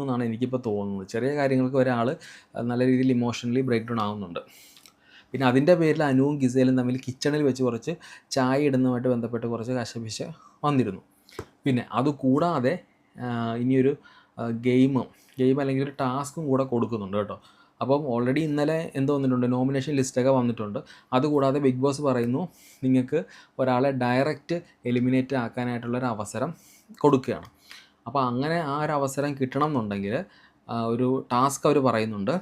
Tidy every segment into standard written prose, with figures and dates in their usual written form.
എന്നാണ് എനിക്കിപ്പോൾ തോന്നുന്നത്. ചെറിയ കാര്യങ്ങൾക്ക് ഒരാൾ നല്ല രീതിയിൽ ഇമോഷണലി ബ്രേക്ക് ഡൗൺ ആവുന്നുണ്ട്. പിന്നെ അതിൻ്റെ പേരിൽ അനുവും ഗിസേലും തമ്മിൽ കിച്ചണിൽ വെച്ച് കുറച്ച് ചായ ഇടുന്നതുമായിട്ട് ബന്ധപ്പെട്ട് കുറച്ച് കശപിശ വന്നിരുന്നു. പിന്നെ അതുകൂടാതെ ഇനിയൊരു ഗെയിം അല്ലെങ്കിൽ ഒരു ടാസ്കും കൂടെ കൊടുക്കുന്നുണ്ട് കേട്ടോ. അപ്പം ഓൾറെഡി ഇന്നലെ എന്ത് വന്നിട്ടുണ്ട്, നോമിനേഷൻ ലിസ്റ്റൊക്കെ വന്നിട്ടുണ്ട്. അതുകൂടാതെ ബിഗ് ബോസ് പറയുന്നു നിങ്ങൾക്ക് ഒരാളെ ഡയറക്റ്റ് എലിമിനേറ്റ് ആക്കാനായിട്ടുള്ളൊരു അവസരം കൊടുക്കുകയാണ്. അപ്പോൾ അങ്ങനെ ആ ഒരു അവസരം കിട്ടണം എന്നുണ്ടെങ്കിൽ ഒരു ടാസ്ക് അവർ പറയുന്നുണ്ട്.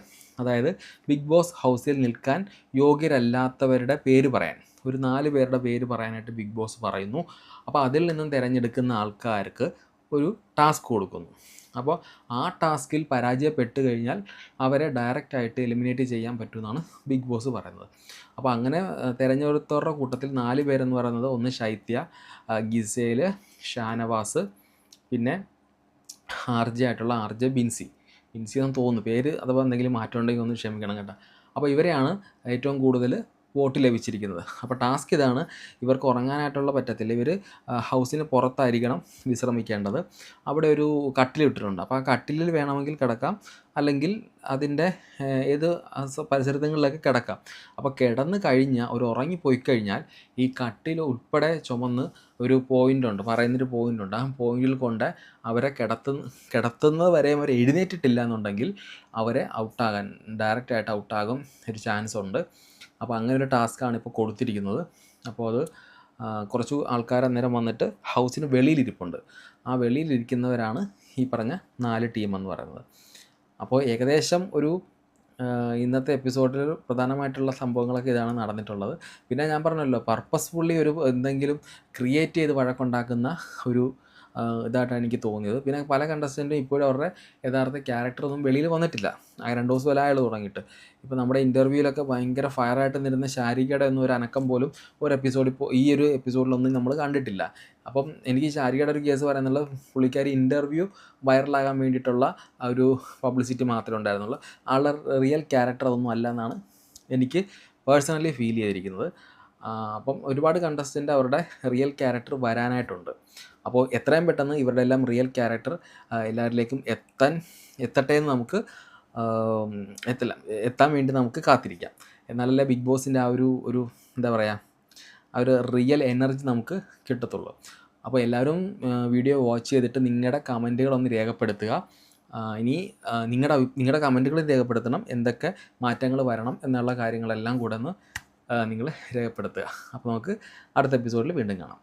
അതായത് ബിഗ് ബോസ് ഹൗസിൽ നിൽക്കാൻ യോഗ്യരല്ലാത്തവരുടെ പേര് പറയാൻ, ഒരു 4 പേരുടെ പേര് പറയാനായിട്ട് ബിഗ് ബോസ് പറയുന്നു. അപ്പോൾ അതിൽ നിന്നും തിരഞ്ഞെടുക്കുന്ന ആൾക്കാർക്ക് ഒരു ടാസ്ക് കൊടുക്കുന്നു. അപ്പോൾ ആ ടാസ്കിൽ പരാജയപ്പെട്ട് കഴിഞ്ഞാൽ അവരെ ഡയറക്റ്റായിട്ട് എലിമിനേറ്റ് ചെയ്യാൻ പറ്റുമെന്നാണ് ബിഗ് ബോസ് പറയുന്നത്. അപ്പോൾ അങ്ങനെ തിരഞ്ഞെടുത്തവരുടെ കൂട്ടത്തിൽ 4 പേരെന്ന് പറയുന്നത്, ഒന്ന് ശൈത്യ, ഗിസേൽ, ഷാനവാസ്, പിന്നെ ആയിട്ടുള്ള ബിൻസി എന്ന് തോന്നുന്നു പേര്. അഥവാ എന്തെങ്കിലും മാറ്റം ഉണ്ടെങ്കിൽ ഒന്ന് ക്ഷമിക്കണം കേട്ടോ. അപ്പോൾ ഇവരെയാണ് ഏറ്റവും കൂടുതൽ വോട്ട് ലഭിച്ചിരിക്കുന്നത്. അപ്പോൾ ടാസ്ക് ഇതാണ്, ഇവർക്ക് ഉറങ്ങാനായിട്ടുള്ള പറ്റത്തില്ല. ഇവർ ഹൗസിന് പുറത്തായിരിക്കണം വിശ്രമിക്കേണ്ടത്. അവിടെ ഒരു കട്ടിലിട്ടിട്ടുണ്ട്. അപ്പോൾ ആ കട്ടിലിൽ വേണമെങ്കിൽ കിടക്കാം, അല്ലെങ്കിൽ അതിൻ്റെ ഏത് പരിസരങ്ങളിലൊക്കെ കിടക്കാം. അപ്പോൾ കിടന്ന് കഴിഞ്ഞാൽ, ഒരു ഉറങ്ങിപ്പോയി കഴിഞ്ഞാൽ ഈ കട്ടിൽ ഉൾപ്പെടെ ചുമന്ന് ഒരു പോയിൻ്റുണ്ട്, പറയുന്നൊരു പോയിൻ്റുണ്ട്. ആ പോയിന്റിൽ കൊണ്ട് അവരെ കിടത്തുന്നത് വരെ അവർ എഴുന്നേറ്റിട്ടില്ല എന്നുണ്ടെങ്കിൽ അവരെ ഔട്ടാകാൻ, ഡയറക്റ്റായിട്ട് ഔട്ടാകും ഒരു ചാൻസ് ഉണ്ട്. അപ്പോൾ അങ്ങനെ ഒരു ടാസ്ക്കാണ് ഇപ്പോൾ കൊടുത്തിരിക്കുന്നത്. അപ്പോൾ അത് കുറച്ച് ആൾക്കാർ അന്നേരം വന്നിട്ട് ഹൗസിന് വെളിയിലിരിപ്പുണ്ട്. ആ വെളിയിലിരിക്കുന്നവരാണ് ഈ പറഞ്ഞ 4 ടീമെന്ന് പറയുന്നത്. അപ്പോൾ ഏകദേശം ഒരു ഇന്നത്തെ എപ്പിസോഡിൽ പ്രധാനമായിട്ടുള്ള സംഭവങ്ങളൊക്കെ ഇതാണ് നടന്നിട്ടുള്ളത്. പിന്നെ ഞാൻ പറഞ്ഞല്ലോ, പർപ്പസ്ഫുള്ളി ഒരു എന്തെങ്കിലും ക്രിയേറ്റ് ചെയ്ത് വഴക്കുണ്ടാക്കുന്ന ഒരു ഇതായിട്ടാണ് എനിക്ക് തോന്നിയത്. പിന്നെ പല കണ്ടസ്റ്റൻറ്റും ഇപ്പോഴും അവരുടെ യഥാർത്ഥ ക്യാരക്ടറൊന്നും വെളിയിൽ വന്നിട്ടില്ല. ആ 2 ദിവസം വരെ ആയുള്ളൂ തുടങ്ങിയിട്ട്. ഇപ്പോൾ നമ്മുടെ ഇൻ്റർവ്യൂവിലൊക്കെ ഭയങ്കര ഫയറായിട്ട് നിന്നിരുന്ന ശാരികയുടെ ഒന്നും ഒരു അനക്കം പോലും ഒരു എപ്പിസോഡിൽ ഈ ഒരു എപ്പിസോഡിലൊന്നും നമ്മൾ കണ്ടിട്ടില്ല. അപ്പം എനിക്ക് ശാരികയുടെ ഒരു കേസ് പറയുന്നുള്ളത്, പുള്ളിക്കാരി ഇൻ്റർവ്യൂ വൈറലാകാൻ വേണ്ടിയിട്ടുള്ള ആ ഒരു പബ്ലിസിറ്റി മാത്രമേ ഉണ്ടായിരുന്നുള്ളൂ. ആളുടെ റിയൽ ക്യാരക്ടർ അതൊന്നും അല്ല എന്നാണ് എനിക്ക് പേഴ്സണലി ഫീൽ ചെയ്തിരിക്കുന്നത്. അപ്പം ഒരുപാട് കണ്ടസ്റ്റൻ്റ് അവരുടെ റിയൽ ക്യാരക്ടർ വരാനായിട്ടുണ്ട്. അപ്പോൾ എത്രയും പെട്ടെന്ന് ഇവരുടെ എല്ലാം റിയൽ ക്യാരക്ടർ എല്ലാവരിലേക്കും എത്തട്ടെ എന്ന് നമുക്ക് എത്താൻ വേണ്ടി നമുക്ക് കാത്തിരിക്കാം. എന്നാലല്ലേ ബിഗ് ബോസിൻ്റെ ആ ഒരു എന്താ പറയുക, ആ ഒരു റിയൽ എനർജി നമുക്ക് കിട്ടത്തുള്ളൂ. അപ്പോൾ എല്ലാവരും വീഡിയോ വാച്ച് ചെയ്തിട്ട് നിങ്ങളുടെ കമൻറ്റുകളൊന്ന് രേഖപ്പെടുത്തുക. ഇനി നിങ്ങളുടെ കമൻറ്റുകൾ രേഖപ്പെടുത്തണം, എന്തൊക്കെ മാറ്റങ്ങൾ വരണം എന്നുള്ള കാര്യങ്ങളെല്ലാം കൂടെ ഒന്ന് നിങ്ങൾ രേഖപ്പെടുത്തുക. അപ്പോൾ നമുക്ക് അടുത്ത എപ്പിസോഡിൽ വീണ്ടും കാണാം.